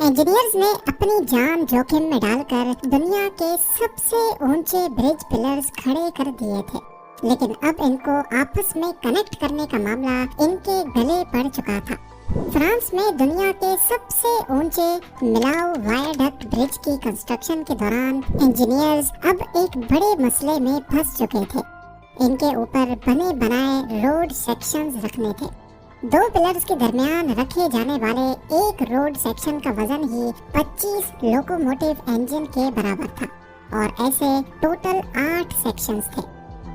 Engineers ने अपनी जान जोखिम में डालकर दुनिया के सबसे ऊंचे ब्रिज पिलर्स खड़े कर दिए थे, लेकिन अब इनको आपस में कनेक्ट करने का मामला इनके गले पड़ चुका था। फ्रांस में दुनिया के सबसे ऊंचे मिलाओ वायडक्ट ब्रिज की कंस्ट्रक्शन के दौरान इंजीनियर्स अब एक बड़े मसले में फंस चुके थे। इनके ऊपर बने बनाए रोड सेक्शंस रखने थे। दो पिलर्स के दरमियान रखे जाने वाले एक रोड सेक्शन का वजन ही 25 लोकोमोटिव इंजन के बराबर था और ऐसे टोटल 8 सेक्शंस थे।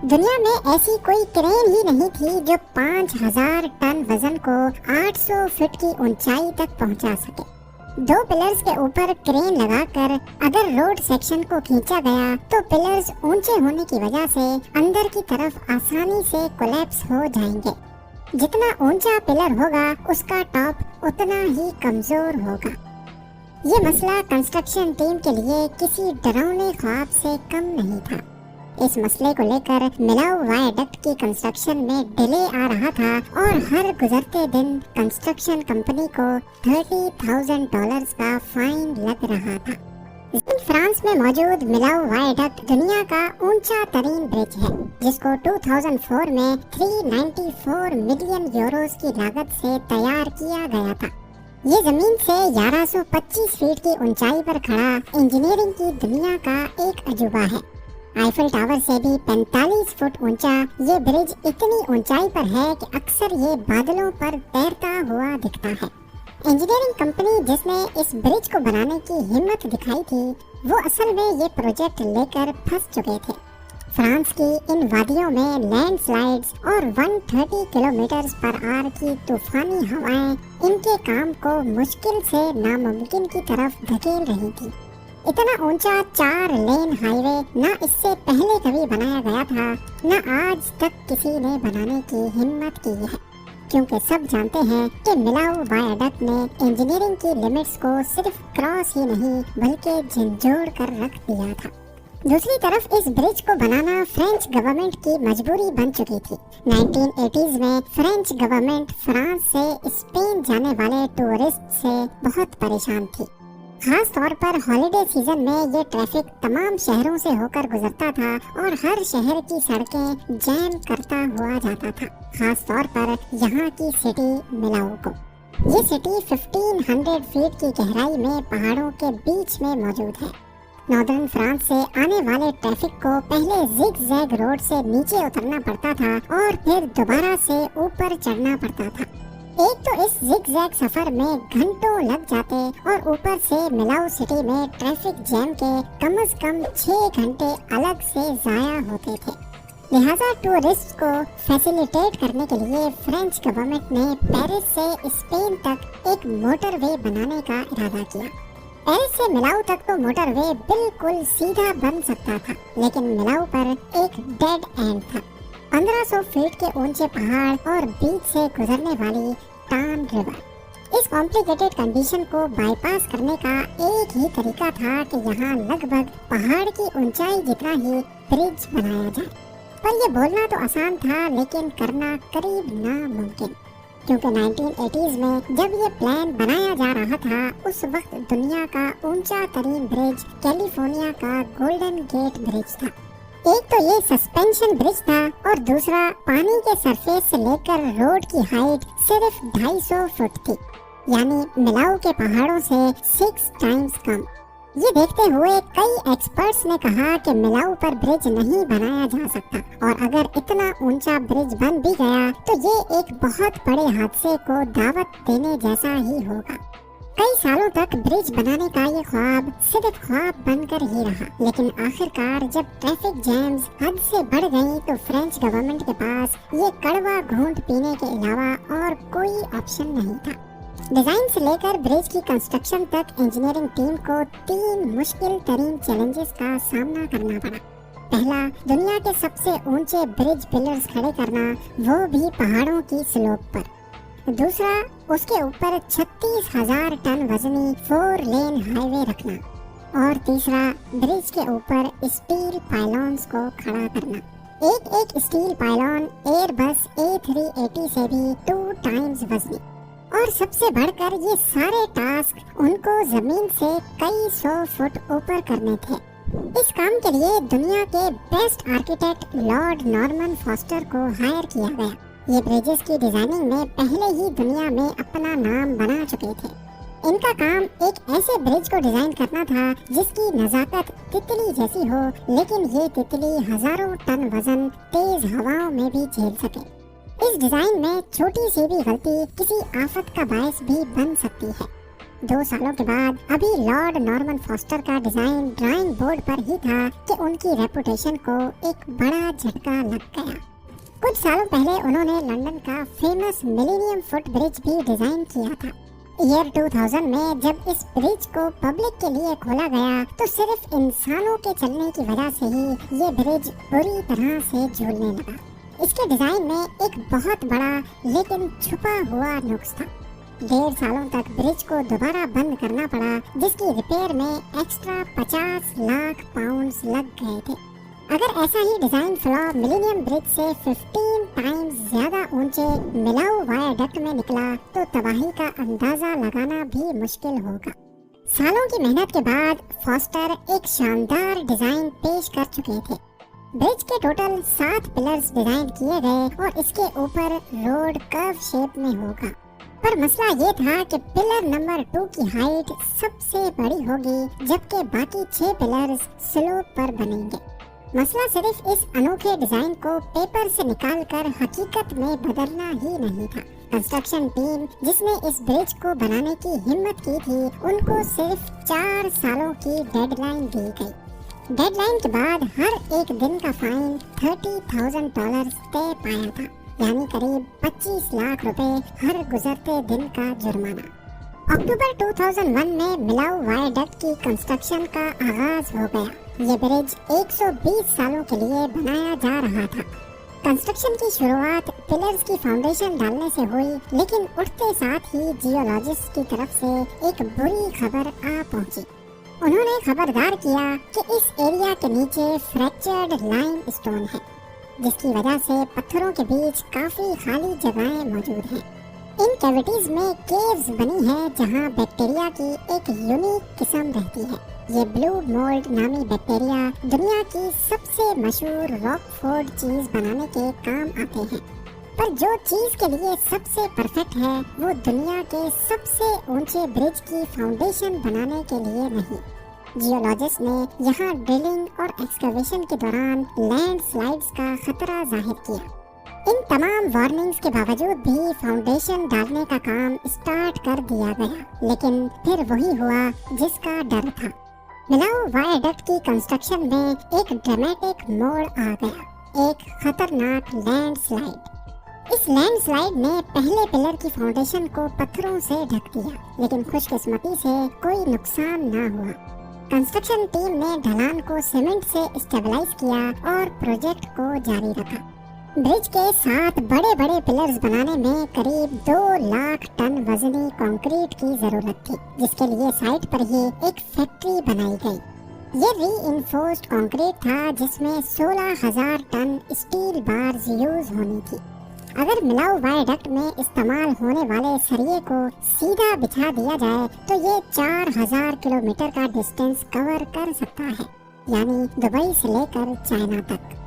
दुनिया में ऐसी कोई क्रेन ही नहीं थी जो 5000 टन वजन को 800 फीट की ऊंचाई तक पहुंचा सके। दो पिलर्स के ऊपर क्रेन लगाकर अगर रोड सेक्शन को खींचा गया तो पिलर्स ऊंचे होने की वजह से अंदर की तरफ आसानी से कोलैप्स हो जाएंगे। जितना ऊंचा पिलर होगा उसका टॉप उतना ही कमजोर होगा। ये मसला कंस्ट्रक्शन टीम के लिए किसी डरावने ख्वाब से कम नहीं था। इस मसले को लेकर मिलाओ वायडक्ट की कंस्ट्रक्शन में डिले आ रहा था और हर गुजरते दिन कंस्ट्रक्शन कंपनी को $30,000 का फाइन लग रहा था। फ्रांस में मौजूद मिलाओ वायडक्ट दुनिया का ऊंचा तरीन ब्रिज है, जिसको 2004 में 394 मिलियन यूरोस की लागत से तैयार किया गया था। ये जमीन से 1125 फीट की ऊंचाई पर खड़ा इंजीनियरिंग की दुनिया का एक अजूबा है। आईफल टावर से भी 45 फुट ऊंचा ये ब्रिज इतनी ऊंचाई पर है कि अक्सर ये बादलों पर तैरता हुआ दिखता है। इंजीनियरिंग कंपनी जिसने इस ब्रिज को बनाने की हिम्मत दिखाई थी, वो असल में ये प्रोजेक्ट लेकर फंस चुके थे। फ्रांस की इन वादियों में लैंडस्लाइड्स और 130 किलोमीटर पर आवर की तूफानी हवाएं इनके काम को मुश्किल से नामुमकिन की तरफ धकेल रही थी। इतना ऊंचा 4 लेन हाईवे न इससे पहले कभी बनाया गया था, न आज तक किसी ने बनाने की हिम्मत की है, क्योंकि सब जानते हैं कि मिलाओ वायडक्ट ने इंजीनियरिंग की लिमिट्स को सिर्फ क्रॉस ही नहीं बल्कि झंझोड़ कर रख दिया था। दूसरी तरफ इस ब्रिज को बनाना फ्रेंच गवर्नमेंट की मजबूरी बन चुकी थी। 1980s में फ्रेंच गवर्नमेंट फ्रांस से स्पेन जाने वाले टूरिस्ट से बहुत परेशान थी। खास तौर पर हॉलिडे सीजन में ये ट्रैफिक तमाम शहरों से होकर गुजरता था और हर शहर की सड़कें जैम करता हुआ जाता था, खास तौर पर यहाँ की सिटी मिलाओ को। ये सिटी 1500 फीट की गहराई में पहाड़ों के बीच में मौजूद है। नॉर्दर्न फ्रांस से आने वाले ट्रैफिक को पहले जिग जैग रोड से नीचे उतरना पड़ता था और फिर दोबारा से ऊपर चढ़ना पड़ता था। एक तो इस जिग-जैग सफर में घंटों लग जाते और ऊपर से मिलाओ सिटी में ट्रैफिक जैम के कम से कम 6 घंटे अलग से जाया होते थे। लिहाजा टूरिस्ट को फैसिलिटेट करने के लिए फ्रेंच गवर्नमेंट ने पेरिस से स्पेन तक एक मोटरवे बनाने का इरादा किया। पेरिस से मिलाओ तक तो मोटरवे बिल्कुल सीधा बन सकता था, लेकिन मिलाओ पर एक डेड एंड था। 1500 फीट के ऊंचे पहाड़ और बीच से गुजरने वाली टान रिवर। इस कॉम्प्लिकेटेड कंडीशन को बाईपास करने का एक ही तरीका था कि यहाँ लगभग पहाड़ की ऊंचाई जितना ही ब्रिज बनाया जाए। पर ये बोलना तो आसान था, लेकिन करना करीब नामुमकिन, क्योंकि 1980s में जब ये प्लान बनाया जा रहा था, उस वक्त दुनिया का ऊंचा तरीन ब्रिज कैलिफोर्निया का गोल्डन गेट ब्रिज था। एक तो ये सस्पेंशन ब्रिज था और दूसरा पानी के सरफेस से लेकर रोड की हाइट सिर्फ 250 फुट थी, यानी मिलाओ के पहाड़ों से 6 टाइम्स कम। ये देखते हुए कई एक्सपर्ट्स ने कहा कि मिलाओ पर ब्रिज नहीं बनाया जा सकता, और अगर इतना ऊंचा ब्रिज बन भी गया तो ये एक बहुत बड़े हादसे को दावत देने जैसा ही होगा। कई सालों तक ब्रिज बनाने का ये ख्वाब सिर्फ ख्वाब बनकर ही रहा, लेकिन आखिरकार जब ट्रैफिक जैम्स हद से बढ़ गई तो फ्रेंच गवर्नमेंट के पास ये कड़वा घूंट पीने के अलावा और कोई ऑप्शन नहीं था। डिजाइन से लेकर ब्रिज की कंस्ट्रक्शन तक इंजीनियरिंग टीम को 3 मुश्किल तरीन चैलेंजेस का सामना करना पड़ा। पहला, दुनिया के सबसे ऊंचे ब्रिज पिलर्स खड़े करना, वो भी पहाड़ों की स्लोप पर। दूसरा, उसके ऊपर 36,000 टन वजनी 4 लेन हाईवे रखना। और तीसरा, ब्रिज के ऊपर स्टील पाइलॉन्स को खड़ा करना। एक स्टील पाइलॉन एयरबस A380 से भी 2 टाइम्स वजनी। और सबसे बढ़कर ये सारे टास्क उनको जमीन से कई 100 फुट ऊपर करने थे। इस काम के लिए दुनिया के best architect Lord Norman foster को हायर किया गया। ये ब्रिजेस की डिजाइनिंग में पहले ही दुनिया में अपना नाम बना चुके थे। इनका काम एक ऐसे ब्रिज को डिजाइन करना था जिसकी नजाकत तितली जैसी हो, लेकिन ये तितली हजारों टन वजन तेज हवाओं में भी झेल सके। इस डिजाइन में छोटी सी भी गलती किसी आफत का बायस भी बन सकती है। 2 सालों के बाद अभी लॉर्ड नॉर्मन फॉस्टर का डिजाइन ड्राइंग बोर्ड पर ही था कि उनकी रेपुटेशन को एक बड़ा झटका लग गया। कुछ सालों पहले उन्होंने लंदन का फेमस मिलेनियम फुट ब्रिज भी डिजाइन किया था। ईयर 2000 में जब इस ब्रिज को पब्लिक के लिए खोला गया तो सिर्फ इंसानों के चलने की वजह से ही ये ब्रिज बुरी तरह से झूलने लगा। इसके डिजाइन में एक बहुत बड़ा लेकिन छुपा हुआ नुक्स था। 1.5 सालों तक ब्रिज को दोबारा बंद करना पड़ा, जिसकी रिपेयर में एक्स्ट्रा 50 लाख पाउंड लग गए थे। अगर ऐसा ही डिजाइन फ्लॉ मिलेनियम ब्रिज से 15 टाइम्स ज्यादा ऊंचे मिलाऊ वायरडक्ट में निकला तो तबाही का अंदाजा लगाना भी मुश्किल होगा। सालों की मेहनत के बाद फॉस्टर एक शानदार डिजाइन पेश कर चुके थे। ब्रिज के टोटल 7 पिलर्स डिजाइन किए गए और इसके ऊपर रोड कर्व शेप में होगा। पर मसला ये था कि पिलर नंबर 2 की हाइट सबसे बड़ी होगी, जबकि बाकी 6 पिलर्स स्लोप पर बनेंगे। मसला सिर्फ इस अनोखे डिजाइन को पेपर से निकालकर हकीकत में बदलना ही नहीं था। कंस्ट्रक्शन टीम जिसने इस ब्रिज को बनाने की हिम्मत की थी, उनको सिर्फ 4 सालों की डेडलाइन दी गई। डेडलाइन के बाद हर एक दिन का फाइन $30,000 तय पाया था, यानी करीब 25 लाख रुपए हर गुजरते दिन का जुर्माना। अक्टूबर 2001 में मिलाऊ वायरडक्ट की कंस्ट्रक्शन का आगाज हो गया। ये ब्रिज 120 सालों के लिए बनाया जा रहा था। कंस्ट्रक्शन की शुरुआत पिलर्स की फाउंडेशन डालने से हुई, लेकिन उठते साथ ही जियोलॉजिस्ट की तरफ से एक बुरी खबर आ पहुंची। उन्होंने खबरदार किया कि इस एरिया के नीचे फ्रैक्चर्ड लाइमस्टोन है, जिसकी वजह से पत्थरों के बीच काफी खाली जगहें मौजूद हैं। इन कैविटीज में केव्स बनी हैं जहां बैक्टीरिया की एक यूनिक किस्म रहती है। ये ब्लू मोल्ड नामी बैक्टीरिया दुनिया की सबसे मशहूर रॉकफोर्ड चीज बनाने के काम आते हैं। पर जो चीज के लिए सबसे परफेक्ट है वो दुनिया के सबसे ऊंचे ब्रिज की फाउंडेशन बनाने के लिए नहीं। जियोलॉजिस्ट ने यहाँ ड्रिलिंग और एक्सकवेशन के दौरान लैंडस्लाइड्स का खतरा जाहिर किया। इन तमाम वार्निंग्स के बावजूद भी फाउंडेशन डालने का काम स्टार्ट कर दिया गया, लेकिन फिर वही हुआ जिसका डर था। मिलाऊ वायरडक्ट की कंस्ट्रक्शन में एक ड्रामेटिक मोड़ आ गया, एक खतरनाक लैंडस्लाइड। इस लैंडस्लाइड ने पहले पिलर की फाउंडेशन को पत्थरों से ढक दिया, लेकिन खुशकिस्मती से कोई नुकसान ना हुआ। कंस्ट्रक्शन टीम ने ढलान को सीमेंट से स्टेबलाइज किया और प्रोजेक्ट को जारी रखा। ब्रिज के 7 बड़े बड़े पिलर्स बनाने में करीब 2 लाख टन वजनी कंक्रीट की जरूरत थी, जिसके लिए साइट पर ही एक फैक्ट्री बनाई गई। ये रीइंफोर्स्ड कंक्रीट था जिसमें 16,000 टन स्टील बार्स यूज होनी थी। अगर मिलाऊ वायरडक्ट में इस्तेमाल होने वाले सरिये को सीधा बिछा दिया जाए तो ये 4000 किलोमीटर का डिस्टेंस कवर कर सकता है, यानी दुबई से लेकर चाइना तक।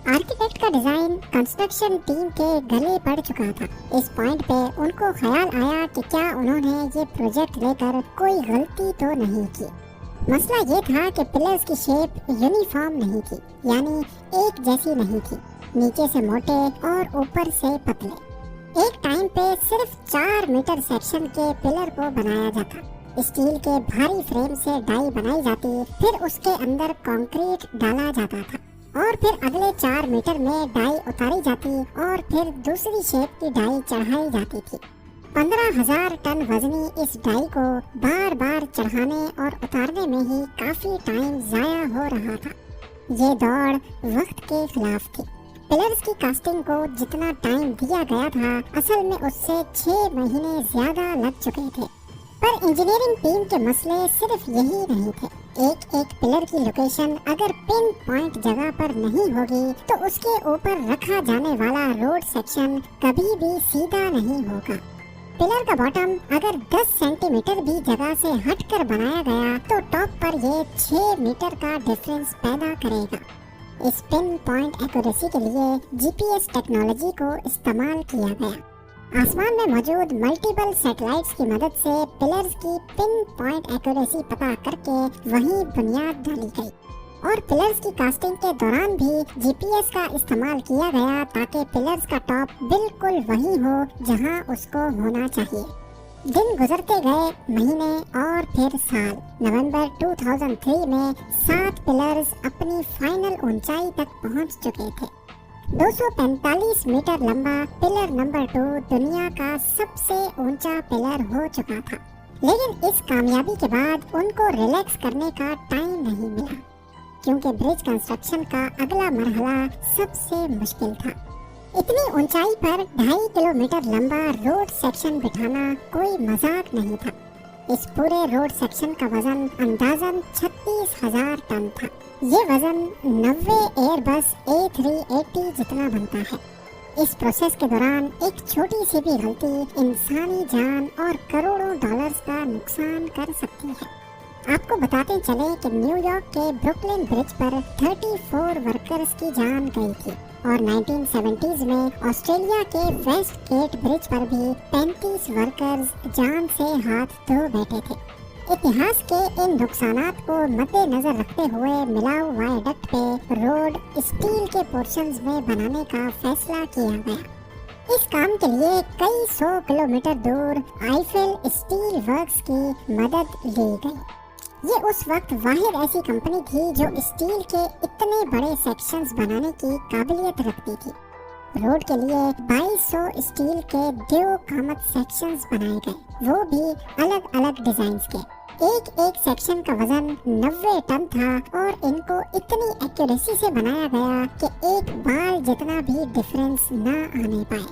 आर्किटेक्ट का डिजाइन कंस्ट्रक्शन टीम के गले पड़ चुका था। इस पॉइंट पे उनको ख्याल आया कि क्या उन्होंने ये प्रोजेक्ट लेकर कोई गलती तो नहीं की। मसला ये था कि पिलर्स की शेप यूनिफॉर्म नहीं थी, यानी एक जैसी नहीं थी, नीचे से मोटे और ऊपर से पतले। एक टाइम पे सिर्फ 4 मीटर सेक्शन के पिलर को बनाया जाता। स्टील के भारी फ्रेम से डाई बनाई जाती, फिर उसके अंदर कंक्रीट डाला जाता था और फिर अगले 4 मीटर में डाई उतारी जाती और फिर दूसरी शेप की डाई चढ़ाई जाती थी। 15,000 टन वजनी इस डाई को बार बार चढ़ाने और उतारने में ही काफी टाइम जाया हो रहा था। ये दौड़ वक्त के खिलाफ थी। पिलर्स की कास्टिंग को जितना टाइम दिया गया था, असल में उससे 6 महीने ज्यादा लग चुके थे। पर इंजीनियरिंग टीम के मसले सिर्फ यही नहीं थे। एक एक पिलर की लोकेशन अगर पिन पॉइंट जगह पर नहीं होगी तो उसके ऊपर रखा जाने वाला रोड सेक्शन कभी भी सीधा नहीं होगा। पिलर का बॉटम अगर 10 सेंटीमीटर भी जगह से हटकर बनाया गया तो टॉप पर ये 6 मीटर का डिफरेंस पैदा करेगा। इस पिन पॉइंट एक्यूरेसी के लिए जीपीएस टेक्नोलॉजी को इस्तेमाल किया गया। आसमान में मौजूद मल्टीपल सैटेलाइट्स की मदद से पिलर्स की पिन पॉइंट एक्यूरेसी पता करके वहीं बुनियाद डाली गई और पिलर्स की कास्टिंग के दौरान भी जीपीएस का इस्तेमाल किया गया ताकि पिलर्स का टॉप बिल्कुल वही हो जहां उसको होना चाहिए। दिन गुजरते गए, महीने और फिर साल। नवंबर 2003 में 7 पिलर्स अपनी फाइनल ऊंचाई तक पहुंच चुके थे। 245 मीटर लंबा पिलर नंबर 2 दुनिया का सबसे ऊंचा पिलर हो चुका था, लेकिन इस कामयाबी के बाद उनको रिलैक्स करने का टाइम नहीं मिला क्योंकि ब्रिज कंस्ट्रक्शन का अगला मरहला सबसे मुश्किल था। इतनी ऊंचाई पर 2.5 किलोमीटर लंबा रोड सेक्शन बिठाना कोई मजाक नहीं था। इस पूरे रोड सेक्शन का वजन अंदाजन 36,000 टन था। ये वजन 90 एयरबस A380 जितना बनता है। इस प्रोसेस के दौरान एक छोटी सी भी गलती इंसानी जान और करोड़ों डॉलर्स का नुकसान कर सकती है। आपको बताते चले कि न्यूयॉर्क के ब्रुकलिन ब्रिज पर 34 वर्कर्स की जान गई थी और 1970s में ऑस्ट्रेलिया के वेस्ट गेट ब्रिज पर भी 35 वर्कर्स जान से हाथ धो बैठे थे। इतिहास के इन नुकसानात को मद्देनजर रखते हुए मिलाऊ वायडक्ट पे रोड स्टील के पोर्शंस में बनाने का फैसला किया गया। इस काम के लिए कई 100 किलोमीटर दूर आईफेल स्टील वर्क्स की मदद ली गई। ये उस वक्त वाहिद ऐसी कंपनी थी जो स्टील के इतने बड़े सेक्शंस बनाने की काबिलियत रखती थी। रोड के लिए 2200 स्टील के 2 कामत सेक्शंस बनाए गए, वो भी अलग अलग डिजाइन्स के। एक सेक्शन का वजन 90 टन था और इनको इतनी एक्यूरेसी से बनाया गया कि एक बाल जितना भी डिफरेंस न आने पाए।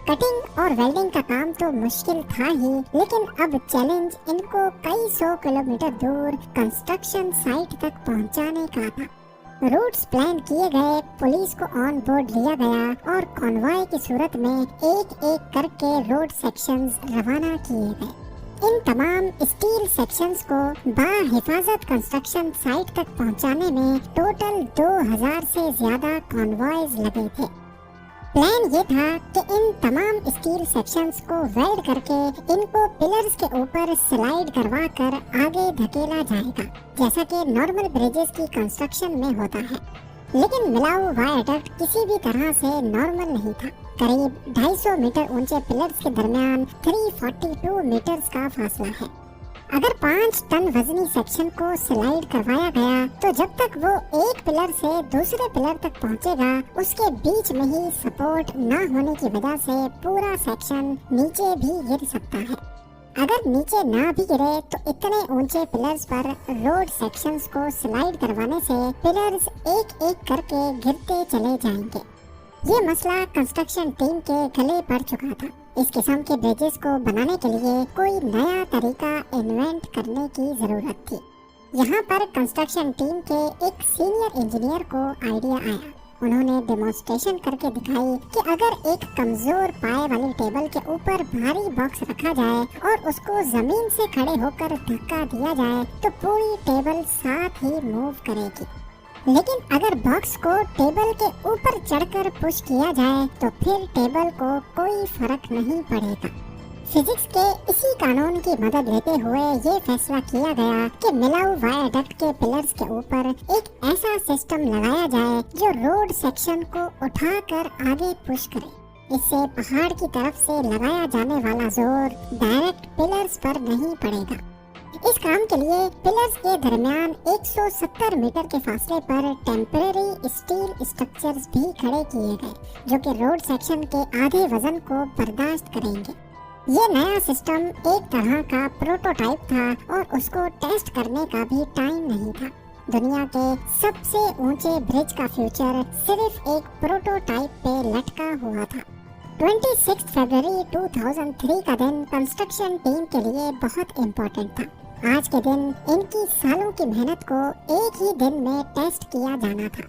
कटिंग और वेल्डिंग का काम तो मुश्किल था ही, लेकिन अब चैलेंज इनको कई 100 किलोमीटर दूर कंस्ट्रक्शन साइट तक पहुंचाने का था। रूट्स प्लान किए गए, पुलिस को ऑन बोर्ड लिया गया और कॉन्वॉय की सूरत में एक करके रोड सेक्शंस रवाना किए गए। इन तमाम स्टील सेक्शंस को बाहिफाजत कंस्ट्रक्शन साइट तक पहुंचाने में टोटल 2000 से ज्यादा कॉन्वॉयज लगे थे। प्लान ये था कि इन तमाम स्टील सेक्शंस को वेल्ड करके इनको पिलर्स के ऊपर स्लाइड करवा कर आगे धकेला जाएगा, जैसा कि नॉर्मल ब्रिजेस की कंस्ट्रक्शन में होता है। लेकिन मिलाऊ वायडक्ट किसी भी तरह से नॉर्मल नहीं था। करीब 250 मीटर ऊंचे पिलर्स के दरमियान 342 मीटर्स का फासला है। अगर 5 टन वजनी सेक्शन को स्लाइड करवाया गया तो जब तक वो एक पिलर से दूसरे पिलर तक पहुंचेगा, उसके बीच में ही सपोर्ट न होने की वजह से पूरा सेक्शन नीचे भी गिर सकता है। अगर नीचे ना भी गिरे तो इतने ऊंचे पिलर्स पर रोड सेक्शंस को स्लाइड करवाने से पिलर्स एक करके गिरते चले जाएंगे। ये मसला कंस्ट्रक्शन टीम के गले पड़ चुका था। इस किस्म के ब्रिजेस को बनाने के लिए कोई नया तरीका इन्वेंट करने की जरूरत थी। यहाँ पर कंस्ट्रक्शन टीम के एक सीनियर इंजीनियर को आइडिया आया। उन्होंने डेमोन्स्ट्रेशन करके दिखाई कि अगर एक कमजोर पाए वाली टेबल के ऊपर भारी बॉक्स रखा जाए और उसको जमीन से खड़े होकर धक्का दिया जाए तो पूरी टेबल साथ ही मूव करेगी। लेकिन अगर बॉक्स को टेबल के ऊपर चढ़कर पुश किया जाए तो फिर टेबल को कोई फर्क नहीं पड़ेगा। फिजिक्स के इसी कानून की मदद लेते हुए ये फैसला किया गया कि मिलाऊ वायडक्ट के पिलर्स के ऊपर एक ऐसा सिस्टम लगाया जाए जो रोड सेक्शन को उठाकर आगे पुश करे। इससे पहाड़ की तरफ से लगाया जाने वाला जोर डायरेक्ट पिलर्स पर नहीं पड़ेगा। इस काम के लिए पिलर्स के दरमियान 170 मीटर के फासले पर टेम्परेरी स्टील स्ट्रक्चर्स भी खड़े किए गए, जो कि रोड सेक्शन के आधे वजन को बर्दाश्त करेंगे। ये नया सिस्टम एक तरह का प्रोटोटाइप था और उसको टेस्ट करने का भी टाइम नहीं था। दुनिया के सबसे ऊंचे ब्रिज का फ्यूचर सिर्फ एक प्रोटोटाइप पे लटका हुआ था। 26 फरवरी 2003 का दिन कंस्ट्रक्शन टीम के लिए बहुत इम्पोर्टेंट था। आज के दिन इनकी सालों की मेहनत को एक ही दिन में टेस्ट किया जाना था।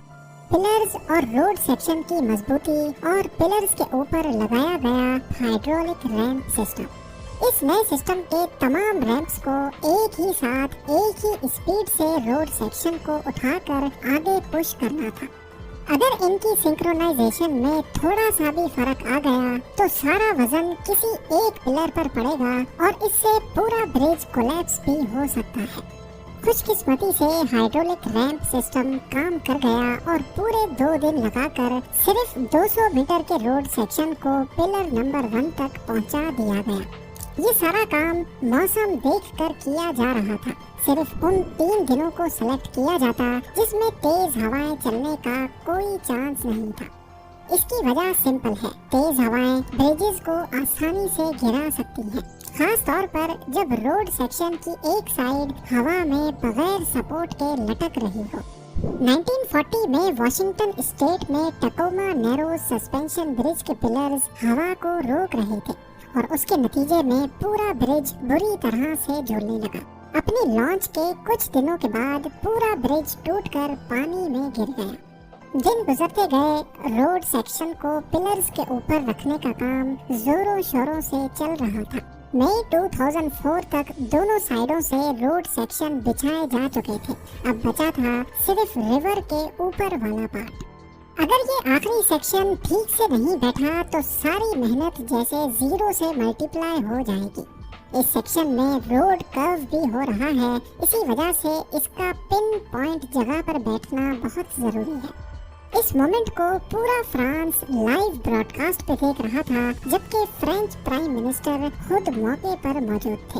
पिलर्स और रोड सेक्शन की मजबूती और पिलर्स के ऊपर लगाया गया हाइड्रोलिक रैंप सिस्टम। इस नए सिस्टम के तमाम रैंप्स को एक ही साथ एक ही स्पीड से रोड सेक्शन को उठाकर आगे पुश करना था। अगर इनकी सिंक्रोनाइजेशन में थोड़ा सा भी फर्क आ गया तो सारा वजन किसी एक पिलर पर पड़ेगा और इससे पूरा ब्रिज कोलैप्स भी हो सकता है। खुशकिस्मती से हाइड्रोलिक रैंप सिस्टम काम कर गया और पूरे 2 दिन लगाकर सिर्फ 200 मीटर के रोड सेक्शन को पिलर नंबर 1 तक पहुंचा दिया गया। ये सारा काम मौसम देखकर किया जा रहा था। सिर्फ उन 3 दिनों को सेलेक्ट किया जाता जिसमें तेज हवाएं चलने का कोई चांस नहीं था। इसकी वजह सिंपल है, तेज हवाएं ब्रिजेस को आसानी से गिरा सकती हैं, खास तौर पर जब रोड सेक्शन की एक साइड हवा में बगैर सपोर्ट के लटक रही हो। 1940 में वॉशिंगटन स्टेट में टकोमा नैरोज सस्पेंशन ब्रिज के पिलर्स हवा को रोक रहे थे और उसके नतीजे में पूरा ब्रिज बुरी तरह से झूलने लगा। अपनी लॉन्च के कुछ दिनों के बाद पूरा ब्रिज टूटकर पानी में गिर गया। दिन गुजरते गए, रोड सेक्शन को पिलर्स के ऊपर रखने का काम जोरों शोरों से चल रहा था। मई 2004 तक दोनों साइडों से रोड सेक्शन बिछाए जा चुके थे। अब बचा था सिर्फ रिवर के ऊपर वाला पार्ट। अगर ये आखिरी सेक्शन ठीक से नहीं बैठा तो सारी मेहनत जैसे 0 से मल्टीप्लाई हो जाएगी। इस सेक्शन में रोड कर्व भी हो रहा है, इसी वजह से इसका पिन पॉइंट जगह पर बैठना बहुत जरूरी है। इस मोमेंट को पूरा फ्रांस लाइव ब्रॉडकास्ट पे देख रहा था, जबकि फ्रेंच प्राइम मिनिस्टर खुद मौके पर मौजूद थे।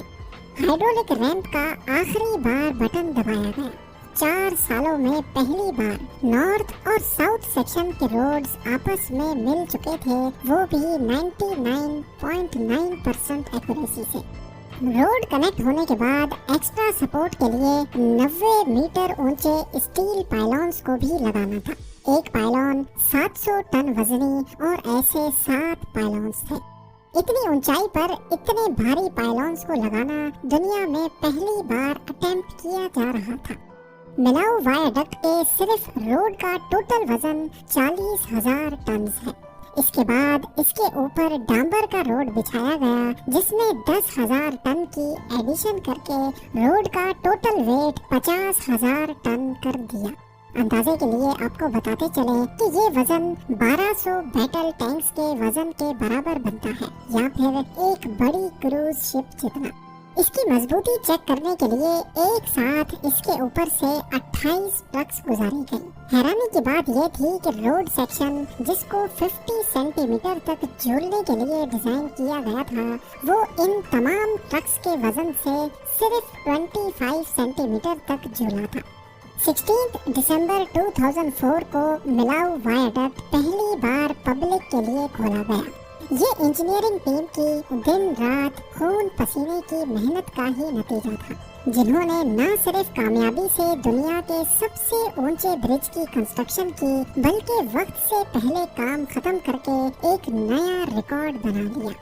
हाइड्रोलिक रैंप का आखिरी बार बटन दबाया गया। 4 सालों में पहली बार नॉर्थ और साउथ सेक्शन के रोड्स आपस में मिल चुके थे, वो भी 99.9% एक्यूरेसी से। रोड कनेक्ट होने के बाद एक्स्ट्रा सपोर्ट के लिए 90 मीटर ऊंचे स्टील पाइलॉन्स को भी लगाना था। एक पाइलॉन 700 टन वजनी और ऐसे 7 पाइलॉन्स थे। इतनी ऊंचाई पर इतने भारी पाइलॉन्स को लगाना दुनिया में पहली बार अटेम्प्ट किया जा रहा था। मिलाऊ वायाडक्ट के सिर्फ रोड का टोटल वजन 40,000 टन है। इसके बाद इसके ऊपर डांबर का रोड बिछाया गया, जिसने 10,000 टन की एडिशन करके रोड का टोटल वेट 50,000 टन कर दिया। अंदाजे के लिए आपको बताते चले कि ये वजन 1200 बैटल टैंक्स के वजन के बराबर बनता है, या फिर एक बड़ी क्रूज शिप जितना। इसकी मजबूती चेक करने के लिए एक साथ इसके ऊपर से 28 ट्रक्स गुजारी गई। हैरानी की बात यह थी कि रोड सेक्शन जिसको 50 सेंटीमीटर तक झूलने के लिए डिजाइन किया गया था, वो इन तमाम ट्रक्स के वजन से सिर्फ 25 सेंटीमीटर तक झूला था। 16 दिसंबर 2004 को मिलाऊ वायाडक्ट पहली बार पब्लिक के लिए खोला गया। ये इंजीनियरिंग टीम की दिन रात खून पसीने की मेहनत का ही नतीजा था, जिन्होंने न सिर्फ कामयाबी से दुनिया के सबसे ऊंचे ब्रिज की कंस्ट्रक्शन की, बल्कि वक्त से पहले काम खत्म करके एक नया रिकॉर्ड बना लिया।